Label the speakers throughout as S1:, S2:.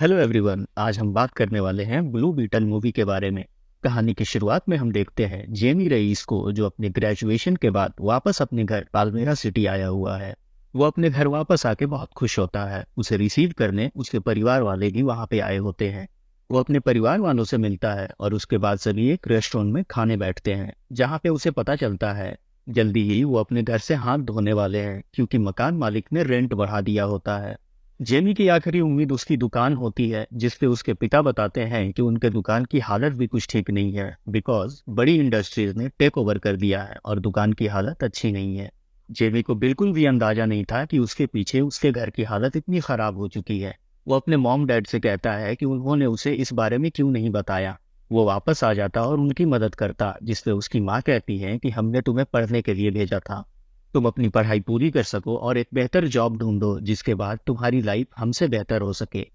S1: Hello everyone. आज हम बात करने वाले हैं ब्लू बीटल मूवी के बारे में। कहानी की शुरुआत में हम देखते हैं जेमी रईस को, जो अपने ग्रेजुएशन के बाद वापस अपने घर पाल्मेरा सिटी आया हुआ है। वो अपने घर वापस आके बहुत खुश होता है। उसे रिसीव करने उसके परिवार वाले भी वहाँ पे आए होते हैं। वो अपने परिवार वालों से मिलता है और उसके बाद सभी एक रेस्टोरेंट में खाने बैठते हैं, जहाँ पे उसे पता चलता है जल्दी ही वो अपने घर से हाथ धोने वाले हैं, क्योंकि मकान मालिक ने रेंट बढ़ा दिया होता है। जेमी की आखिरी उम्मीद उसकी दुकान होती है, जिसपे उसके पिता बताते हैं कि उनके दुकान की हालत भी कुछ ठीक नहीं है, बिकॉज बड़ी इंडस्ट्रीज ने टेक ओवर कर दिया है और दुकान की हालत अच्छी नहीं है। जेमी को बिल्कुल भी अंदाजा नहीं था कि उसके पीछे उसके घर की हालत इतनी खराब हो चुकी है। वो अपने मॉम डैड से कहता है कि उन्होंने उसे इस बारे में क्यों नहीं बताया। वो वापस आ जाता और उनकी मदद करता, जिसपे उसकी माँ कहती है कि हमने तुम्हें पढ़ने के लिए भेजा था। तुम अपनी पढ़ाई पूरी कर सको और एक बेहतर जॉब ढूंढो, जिसके बाद तुम्हारी लाइफ हमसे बेहतर हो सके।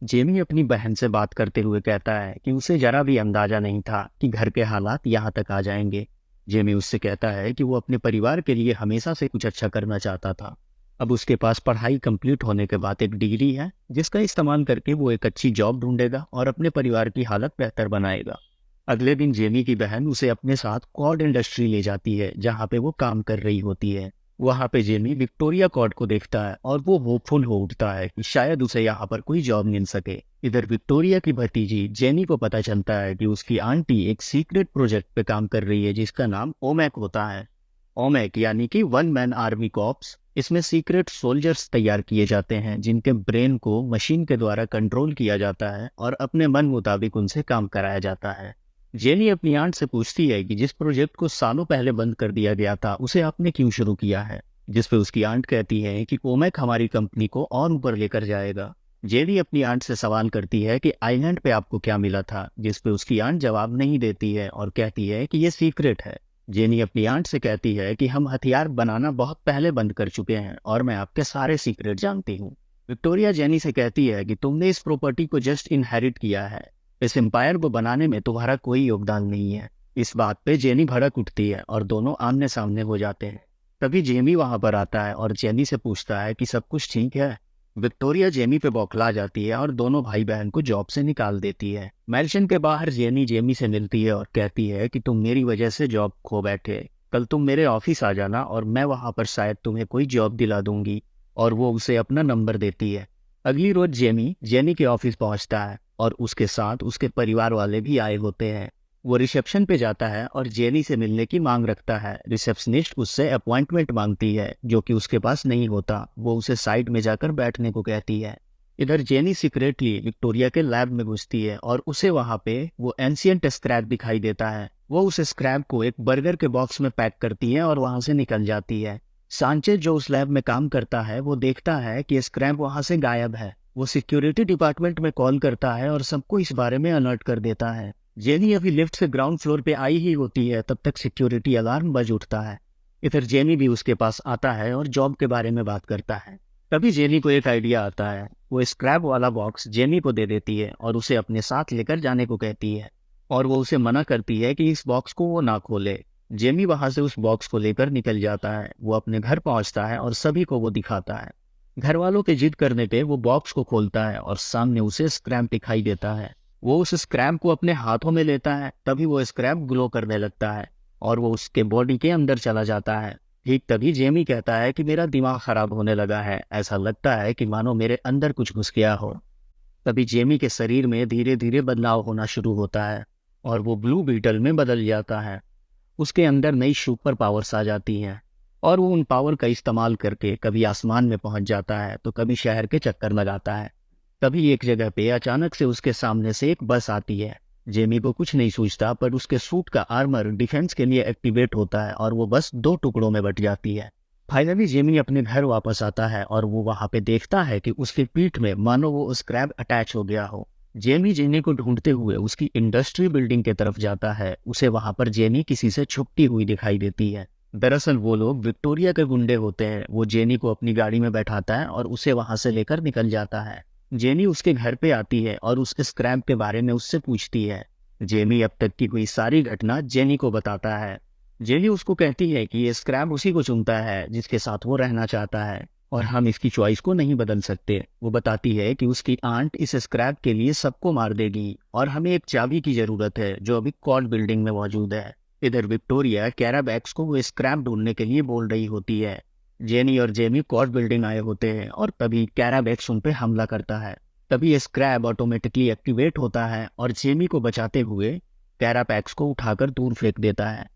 S1: जेमी अपनी बहन से बात करते हुए कहता है कि उसे जरा भी अंदाजा नहीं था कि घर के हालात यहाँ तक आ जाएंगे। जेमी उससे कहता है कि वो अपने परिवार के लिए हमेशा से कुछ अच्छा करना चाहता था। अब उसके पास पढ़ाई कंप्लीट होने के बाद एक डिग्री है, जिसका इस्तेमाल करके वो एक अच्छी जॉब ढूंढेगा और अपने परिवार की हालत बेहतर बनाएगा। अगले दिन जेमी की बहन उसे अपने साथ कॉर्ड इंडस्ट्री ले जाती है, जहाँ पे वो काम कर रही होती है। वहाँ पे जेमी विक्टोरिया कॉर्ड को देखता है और वो होपफुल हो उठता है कि शायद उसे यहाँ पर कोई जॉब मिल सके। इधर विक्टोरिया की भतीजी जेनी को पता चलता है कि उसकी आंटी एक सीक्रेट प्रोजेक्ट पे काम कर रही है, जिसका नाम ओमैक होता है। ओमैक यानी कि वन मैन आर्मी कॉप्स। इसमें सीक्रेट सोल्जर्स तैयार किए जाते हैं, जिनके ब्रेन को मशीन के द्वारा कंट्रोल किया जाता है और अपने मन मुताबिक उनसे काम कराया जाता है। जेनी अपनी आंट से पूछती है कि जिस प्रोजेक्ट को सालों पहले बंद कर दिया गया था, उसे आपने क्यों शुरू किया है। जिस पे उसकी आंट कहती है कि ओमेक हमारी कंपनी को और ऊपर लेकर जाएगा। जेनी अपनी आंट से सवाल करती है कि आइलैंड पे आपको क्या मिला था, जिस पे उसकी आंट जवाब नहीं देती है और कहती है कि ये सीक्रेट है। जेनी अपनी आंट से कहती है कि हम हथियार बनाना बहुत पहले बंद कर चुके हैं और मैं आपके सारे सीक्रेट जानती हूँ। विक्टोरिया जेनी से कहती है कि तुमने इस प्रॉपर्टी को जस्ट इनहेरिट किया है। इस एम्पायर को बनाने में तुम्हारा कोई योगदान नहीं है। इस बात पे जेनी भड़क उठती है और दोनों आमने सामने हो जाते हैं। तभी जेमी वहां पर आता है और जेनी से पूछता है कि सब कुछ ठीक है। विक्टोरिया जेमी पे बौखला जाती है और दोनों भाई बहन को जॉब से निकाल देती है। मैंशन के बाहर जेनी जेमी से मिलती है और कहती है कि तुम मेरी वजह से जॉब खो बैठे। कल तुम मेरे ऑफिस आ जाना और मैं वहां पर शायद तुम्हें कोई जॉब दिला दूंगी। और वो उसे अपना नंबर देती है। अगली रोज जेमी जेनी के ऑफिस पहुंचता है और उसके साथ उसके परिवार वाले भी आए होते हैं। वो रिसेप्शन पे जाता है और जेनी से मिलने की मांग रखता है। रिसेप्शनिस्ट उससे अपॉइंटमेंट मांगती है, जो कि उसके पास नहीं होता। वो उसे साइड में जाकर बैठने को कहती है। इधर जेनी सीक्रेटली विक्टोरिया के लैब में घुसती है और उसे वहां पे वो एंशियंट स्क्रैप दिखाई देता है। वो उस स्क्रैप को एक बर्गर के बॉक्स में पैक करती है और वहां से निकल जाती है। सांचेज, जो उस लैब में काम करता है, वो देखता है कि स्क्रैप वहां से गायब है। वो सिक्योरिटी डिपार्टमेंट में कॉल करता है और सबको इस बारे में अलर्ट कर देता है। जेनी अभी लिफ्ट से ग्राउंड फ्लोर पे आई ही होती है, तब तक सिक्योरिटी अलार्म बज उठता है। इधर जेनी भी उसके पास आता है और जॉब के बारे में बात करता है। तभी जेनी को एक आइडिया आता है। वो स्क्रैप वाला बॉक्स जेनी को दे देती है और उसे अपने साथ लेकर जाने को कहती है। और वो उसे मना करती है कि इस बॉक्स को वो ना खोले। जेमी वहां से उस बॉक्स को लेकर निकल जाता है। वो अपने घर पहुंचता है और सभी को वो दिखाता है। घर वालों के जिद करने पे वो बॉक्स को खोलता है और सामने उसे स्क्रैप दिखाई देता है। वो उस स्क्रैप को अपने हाथों में लेता है। तभी वो स्क्रैप ग्लो करने लगता है और वो उसके बॉडी के अंदर चला जाता है। ठीक तभी जेमी कहता है कि मेरा दिमाग खराब होने लगा है, ऐसा लगता है कि मानो मेरे अंदर कुछ घुस गया हो। तभी जेमी के शरीर में धीरे धीरे बदलाव होना शुरू होता है और वो ब्लू बीटल में बदल जाता है। उसके अंदर नई सुपर पावर्स आ जाती हैं और वो उन पावर का इस्तेमाल करके कभी आसमान में पहुंच जाता है तो कभी शहर के चक्कर लगाता है। तभी एक जगह पे अचानक से उसके सामने से एक बस आती है। जेमी को कुछ नहीं सूझता, पर उसके सूट का आर्मर डिफेंस के लिए एक्टिवेट होता है और वो बस दो टुकड़ों में बट जाती है। फाइनली जेमी अपने घर वापस आता है और वो वहां पे देखता है कि उसकी पीठ में मानो वो स्क्रैप अटैच हो गया हो। जेमी जेनी को ढूंढते हुए उसकी इंडस्ट्री बिल्डिंग की तरफ जाता है। उसे वहां पर जेनी किसी से छुपती हुई दिखाई देती है। दरअसल वो लोग विक्टोरिया के गुंडे होते हैं। वो जेनी को अपनी गाड़ी में बैठाता है और उसे वहां से लेकर निकल जाता है। जेनी उसके घर पे आती है और उसके स्क्रैप के बारे में उससे पूछती है। जेमी अब तक की हुई सारी घटना जेनी को बताता है। जेनी उसको कहती है कि ये स्क्रैप उसी को चुनता है जिसके साथ वो रहना चाहता है। और हम इसकी चॉइस को नहीं बदल सकते। वो बताती है कि उसकी आंट इस स्क्रैप के लिए सबको मार देगी और हमें एक चाबी की जरूरत है जो अभी कॉर्ड बिल्डिंग में मौजूद है। इधर विक्टोरिया कैराबैक्स को वो स्क्रैप ढूंढने के लिए बोल रही होती है। जेनी और जेमी कॉर्ड बिल्डिंग आए होते हैं और तभी कैराबैक्स उन पे हमला करता है। तभी स्क्रैप ऑटोमेटिकली एक्टिवेट होता है और जेमी को बचाते हुए कैरापैक्स को उठाकर दूर फेंक देता है।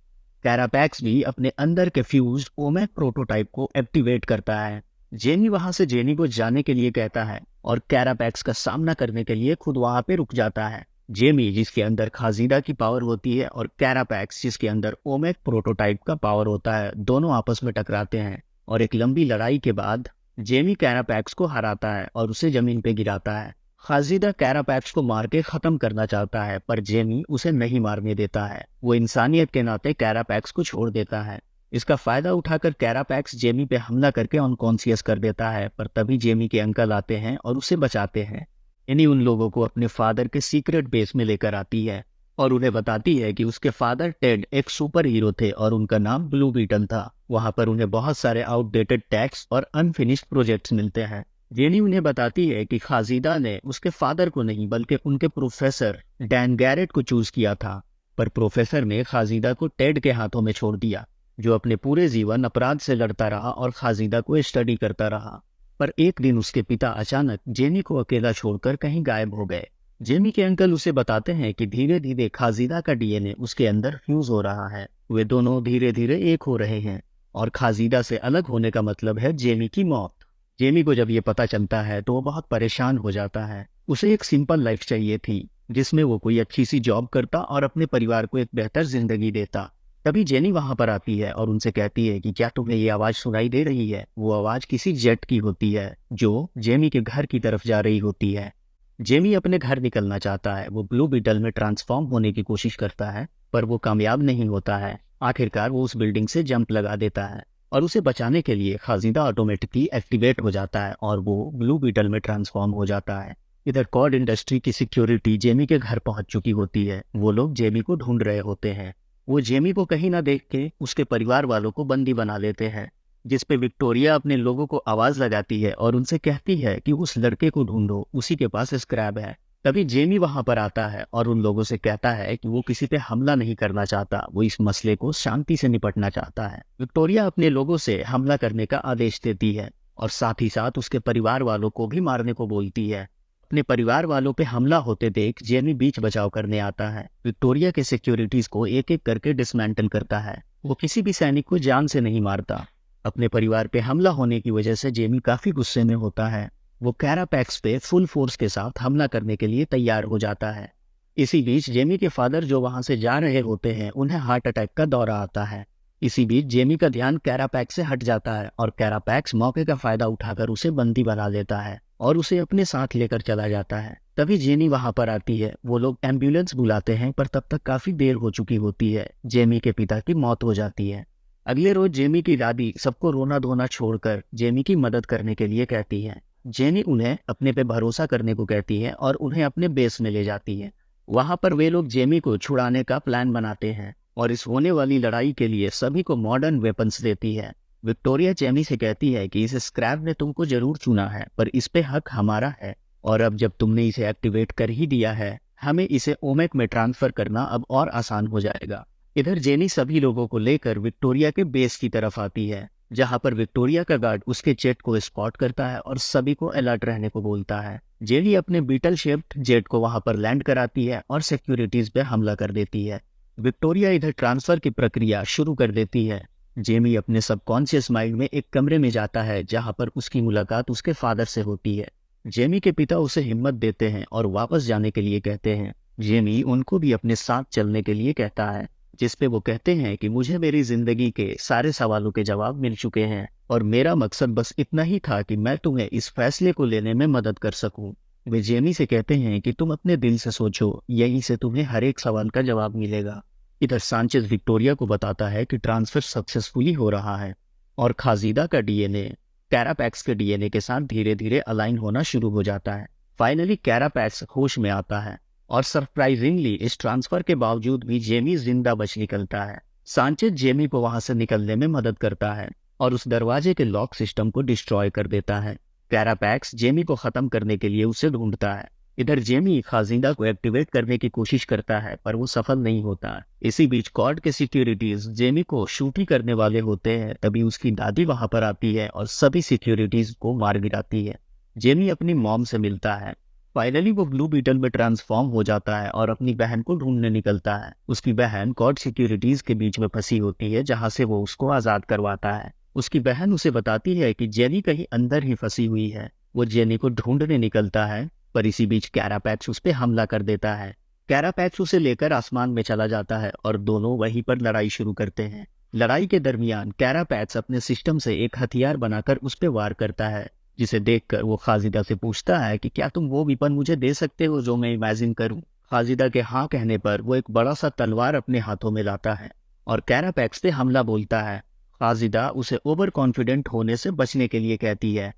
S1: कैरापैक्स भी अपने अंदर के फ्यूज्ड ओमेक प्रोटोटाइप को एक्टिवेट करता है। जेनी वहां से जेनी को जाने के लिए कहता है और कैरापैक्स का सामना करने के लिए खुद वहां पे रुक जाता है। जेमी जिसके अंदर खाजीदा की पावर होती है और कैरापैक्स जिसके अंदर ओमेक प्रोटोटाइप का पावर होता है, दोनों आपस में टकराते हैं और एक लंबी लड़ाई के बाद जेमी कैरापैक्स को हराता है और उसे जमीन पे गिराता है। खाजीदा कैरापैक्स को मार के खत्म करना चाहता है पर जेमी उसे नहीं मारने देता है। वो इंसानियत के नाते कैरापैक्स को छोड़ देता है। इसका फायदा उठाकर कैरापैक्स जेमी पे हमला करके अनकॉन्शियस कर देता है, पर तभी जेमी के अंकल आते हैं और उसे बचाते हैं। इन्हीं उन लोगों को अपने फादर के सीक्रेट बेस में लेकर आती है और उन्हें बताती है कि उसके फादर टेड एक सुपर हीरो थे और उनका नाम ब्लू बीटल था। वहां पर उन्हें बहुत सारे आउटडेटेड टैक्स और अनफिनिश्ड प्रोजेक्ट्स मिलते हैं। जेनी उन्हें बताती है कि खाजीदा ने उसके फादर को नहीं बल्कि उनके प्रोफेसर डैन गैरेट को चूज किया था, पर प्रोफेसर ने खाजीदा को टेड के हाथों में छोड़ दिया, जो अपने पूरे जीवन अपराध से लड़ता रहा और खाजीदा को स्टडी करता रहा। पर एक दिन उसके पिता अचानक जेनी को अकेला छोड़कर कहीं गायब हो गए। जेनी के अंकल उसे बताते हैं कि धीरे धीरे खाजीदा का डीएनए उसके अंदर फ्यूज हो रहा है। वे दोनों धीरे धीरे एक हो रहे हैं और खाजीदा से अलग होने का मतलब है जेनी की मौत। जेमी को जब ये पता चलता है तो वो बहुत परेशान हो जाता है। उसे एक सिंपल लाइफ चाहिए थी जिसमें वो कोई अच्छी सी जॉब करता और अपने परिवार को एक बेहतर जिंदगी देता। तभी जेनी वहां पर आती है और उनसे कहती है कि क्या तुम्हें ये आवाज सुनाई दे रही है? वो आवाज किसी जेट की होती है जो जेमी के घर की तरफ जा रही होती है। जेमी अपने घर निकलना चाहता है। वो ब्लू बीटल में ट्रांसफॉर्म होने की कोशिश करता है पर वो कामयाब नहीं होता है। आखिरकार वो उस बिल्डिंग से जंप लगा देता है और उसे बचाने के लिए खाजीदा ऑटोमेटिकली एक्टिवेट हो जाता है और वो ब्लू बीटल में ट्रांसफॉर्म हो जाता है। इधर कॉर्ड इंडस्ट्री की सिक्योरिटी जेमी के घर पहुंच चुकी होती है। वो लोग जेमी को ढूंढ रहे होते हैं। वो जेमी को कहीं ना देख के उसके परिवार वालों को बंदी बना लेते हैं, जिसपे विक्टोरिया अपने लोगों को आवाज लगाती है और उनसे कहती है कि उस लड़के को ढूंढो, उसी के पास स्क्रैप है। तभी जेमी वहां पर आता है और उन लोगों से कहता है कि वो किसी पे हमला नहीं करना चाहता, वो इस मसले को शांति से निपटना चाहता है। विक्टोरिया अपने लोगों से हमला करने का आदेश देती है और साथ ही साथ उसके परिवार वालों को भी मारने को बोलती है। अपने परिवार वालों पे हमला होते देख जेमी बीच बचाव करने आता है। विक्टोरिया के सिक्योरिटीज को एक एक करके डिसमेंटल करता है। वो किसी भी सैनिक को जान से नहीं मारता। अपने परिवार पे हमला होने की वजह से जेमी काफी गुस्से में होता है। वो कैरापैक्स पे फुल फोर्स के साथ हमला करने के लिए तैयार हो जाता है। इसी बीच जेमी के फादर जो वहां से जा रहे होते हैं उन्हें हार्ट अटैक का दौरा आता है। इसी बीच जेमी का ध्यान कैरापैक्स से हट जाता है और कैरापैक्स मौके का फायदा उठाकर उसे बंदी बना लेता है और उसे अपने साथ लेकर चला जाता है। तभी जेनी वहां पर आती है। वो लोग एम्बुलेंस बुलाते हैं पर तब तक काफी देर हो चुकी होती है। जेमी के पिता की मौत हो जाती है। अगले रोज जेमी की दादी सबको रोना धोना छोड़कर जेमी की मदद करने के लिए कहती है। जेनी उन्हें अपने पे भरोसा करने को कहती है और उन्हें अपने बेस में ले जाती है। वहां पर वे लोग जेमी को छुड़ाने का प्लान बनाते हैं और इस होने वाली लड़ाई के लिए सभी को मॉडर्न वेपन्स देती है। विक्टोरिया जेमी से कहती है कि इस स्क्रैप ने तुमको जरूर चुना है पर इस पे हक हमारा है और अब जब तुमने इसे एक्टिवेट कर ही दिया है, हमें इसे ओमेक में ट्रांसफर करना अब और आसान हो जाएगा। इधर जेनी सभी लोगों को लेकर विक्टोरिया के बेस की तरफ आती है, जहां पर विक्टोरिया का गार्ड उसके जेट को स्पॉट करता है और सभी को अलर्ट रहने को बोलता है। जेनी अपने बीटल शेप्ड जेट को वहां पर लैंड कराती है और सिक्योरिटीज पे हमला कर देती है। विक्टोरिया इधर ट्रांसफर की प्रक्रिया शुरू कर देती है। जेमी अपने सबकॉन्शियस माइंड में एक कमरे में जाता है जहां पर उसकी मुलाकात उसके फादर से होती है। जेमी के पिता उसे हिम्मत देते हैं और वापस जाने के लिए कहते हैं। जेमी उनको भी अपने साथ चलने के लिए कहता है, जिसपे वो कहते हैं कि मुझे मेरी जिंदगी के सारे सवालों के जवाब मिल चुके हैं और मेरा मकसद बस इतना ही था कि मैं तुम्हें इस फैसले को लेने में मदद कर सकूं। वे जेमी से कहते हैं कि तुम अपने दिल से सोचो, यहीं से तुम्हें हर एक सवाल का जवाब मिलेगा। इधर सांचेज विक्टोरिया को बताता है कि ट्रांसफर सक्सेसफुली हो रहा है और खाजीदा का डीएनए कैरापैक्स के डीएनए के साथ धीरे धीरे अलाइन होना शुरू हो जाता है। फाइनली कैरापैक्स होश में आता है और सरप्राइजिंगली इस ट्रांसफर के बावजूद भी जेमी जिंदा बच निकलता है। सांचेज जेमी को वहां से निकलने में मदद करता है और उस दरवाजे के लॉक सिस्टम को डिस्ट्रॉय कर देता है। कैरापैक्स जेमी को खत्म करने के लिए उसे ढूंढता है। इधर जेमी खाजिंदा को एक्टिवेट करने की कोशिश करता है पर वो सफल नहीं होता। इसी बीच कॉर्ड के सिक्योरिटीज जेमी को शूट ही करने वाले होते हैं, तभी उसकी दादी वहां पर आती है और सभी सिक्योरिटीज को मार गिराती है। जेमी अपनी मॉम से मिलता है। फाइनली वो ब्लू बीटल में ट्रांसफॉर्म हो जाता है और अपनी बहन को ढूंढने निकलता है। उसकी बहन कॉर्ड सिक्योरिटीज के बीच में फंसी होती है, जहां से वो उसको आजाद करवाता है। उसकी बहन उसे बताती है कि जेनी कहीं अंदर ही फंसी हुई है। वो जेनी को ढूंढने निकलता है, पर इसी बीच कैरापैक्स उस पर हमला कर देता है। कैरापैक्स उसे लेकर आसमान में चला जाता है और दोनों वहीं पर लड़ाई शुरू करते हैं। लड़ाई के दरमियान कैरापैक्स अपने सिस्टम से एक हथियार बनाकर उस पर वार करता है, जिसे देखकर वो खाजिदा से पूछता है कि क्या तुम वो वेपन मुझे दे सकते हो जो मैं इमेजिन करूं। खाजिदा के हाँ कहने पर वो एक बड़ा सा तलवार अपने हाथों में लाता है और कैरापैक्स से हमला बोलता है। खाजिदा उसे ओवर कॉन्फिडेंट होने से बचने के लिए कहती है,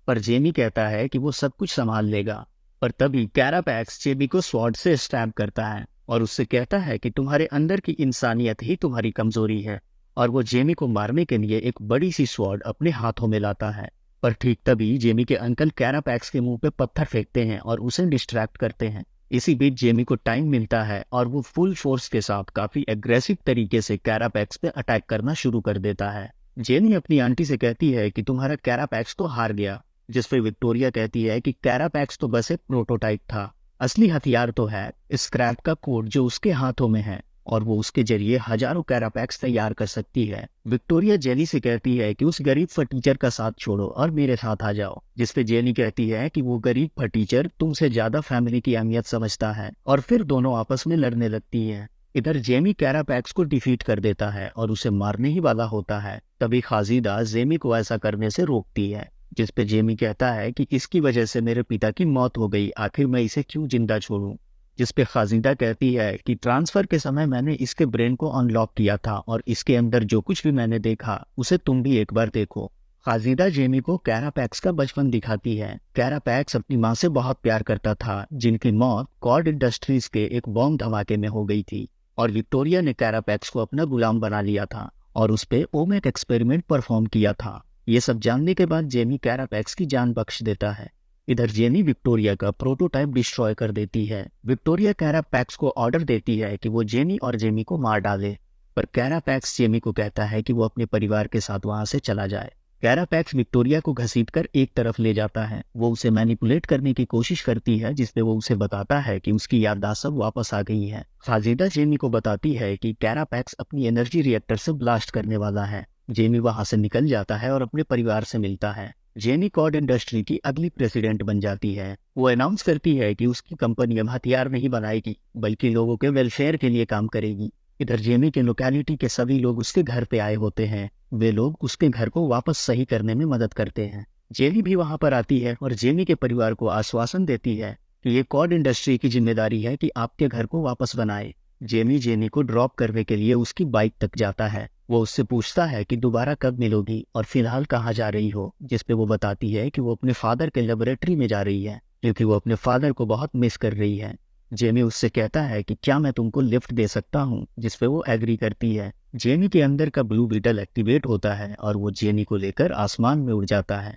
S1: पर जेमी कहता है कि वो सब कुछ संभाल लेगा। पर तभी कैरापैक्स जेमी को स्वॉर्ड से स्टैब करता है और उससे कहता है कि तुम्हारे अंदर की इंसानियत ही तुम्हारी कमजोरी है। और वो जेमी को मारने के लिए एक बड़ी सी स्वॉर्ड अपने हाथों में लाता है। पर ठीक तभी जेमी के अंकल कैरापैक्स के मुंह पे पत्थर फेंकते हैं और उसे डिस्ट्रैक्ट करते हैं। इसी बीच जेमी को टाइम मिलता है और वो फुल फोर्स के साथ काफी एग्रेसिव तरीके से कैरापैक्स पे अटैक करना शुरू कर देता है। जेनी अपनी आंटी से कहती है कि तुम्हारा कैरापैक्स तो हार गया, जिस पे विक्टोरिया कहती है कि कैरापैक्स तो बस एक प्रोटोटाइप था, असली हथियार तो है स्क्रैप का कोड जो उसके हाथों में है और वो उसके जरिए हजारों कैरापैक्स तैयार कर सकती है। विक्टोरिया जेनी से कहती है कि उस गरीब फटीचर का साथ छोड़ो और मेरे साथ आ जाओ, जिसपे जेनी कहती है कि वो गरीब फटीचर तुमसे ज्यादा फैमिली की अहमियत समझता है, और फिर दोनों आपस में लड़ने लगती हैं। इधर जेमी कैरापैक्स को डिफीट कर देता है और उसे मारने ही वाला होता है। तभी खाजिदा जेमी को ऐसा करने से रोकती है, जिसपे जेमी कहता है कि इसकी वजह से मेरे पिता की मौत हो गई, आखिर मैं इसे क्यों जिंदा छोड़ूं। जिसपे खाजिदा कहती है कि ट्रांसफर के समय मैंने इसके ब्रेन को अनलॉक किया था और इसके अंदर जो कुछ भी मैंने देखा उसे तुम भी एक बार देखो। खाजिदा जेमी को कैरापैक्स का बचपन दिखाती है। कैरापैक्स अपनी माँ से बहुत प्यार करता था, जिनकी मौत कॉर्ड इंडस्ट्रीज के एक बॉम्ब धमाके में हो गई थी, और विक्टोरिया ने कैरापैक्स को अपना गुलाम बना लिया था और उस पे ओमेक एक्सपेरिमेंट परफॉर्म किया था। ये सब जानने के बाद जेमी कैरापैक्स की जान बख्श देता है। इधर जेनी विक्टोरिया का प्रोटोटाइप डिस्ट्रॉय कर देती है। विक्टोरिया कैरापैक्स को ऑर्डर देती है कि वो जेनी और जेमी को मार डाले, पर कैरापैक्स जेमी को कहता है कि वो अपने परिवार के साथ वहां से चला जाए। कैरापैक्स विक्टोरिया को घसीटकर एक तरफ ले जाता है। वो उसे मैनिपुलेट करने की कोशिश करती है, जिसपे वो उसे बताता है कि उसकी याददाश्त सब वापस आ गई है। खाजिदा जेमी को बताती है कि कैरापैक्स अपनी एनर्जी रिएक्टर से ब्लास्ट करने वाला है। जेमी वहां से निकल जाता है और अपने परिवार से मिलता है। जेनी कॉर्ड इंडस्ट्री की अगली प्रेसिडेंट बन जाती है। वो अनाउंस करती है कि उसकी कंपनी अब हथियार नहीं बनाएगी, बल्कि लोगों के वेलफेयर के लिए काम करेगी। इधर जेमी के लोकेलिटी के सभी लोग उसके घर पे आए होते हैं। वे लोग उसके घर को वापस सही करने में मदद करते हैं। जेनी भी वहां पर आती है और जेनी के परिवार को आश्वासन देती है कि ये कॉर्ड इंडस्ट्री की जिम्मेदारी है कि आपके घर को वापस बनाए। जेनी को ड्रॉप करने के लिए उसकी बाइक तक जाता है। वो उससे पूछता है कि दोबारा कब मिलोगी और फिलहाल कहाँ जा रही हो, जिसपे वो बताती है कि वो अपने फादर के लेबोरेटरी में जा रही है, क्योंकि वो अपने फादर को बहुत मिस कर रही है। जेमी उससे कहता है कि क्या मैं तुमको लिफ्ट दे सकता हूँ, जिसपे वो एग्री करती है। जेनी के अंदर का ब्लू बीटल एक्टिवेट होता है और वो जेनी को लेकर आसमान में उड़ जाता है।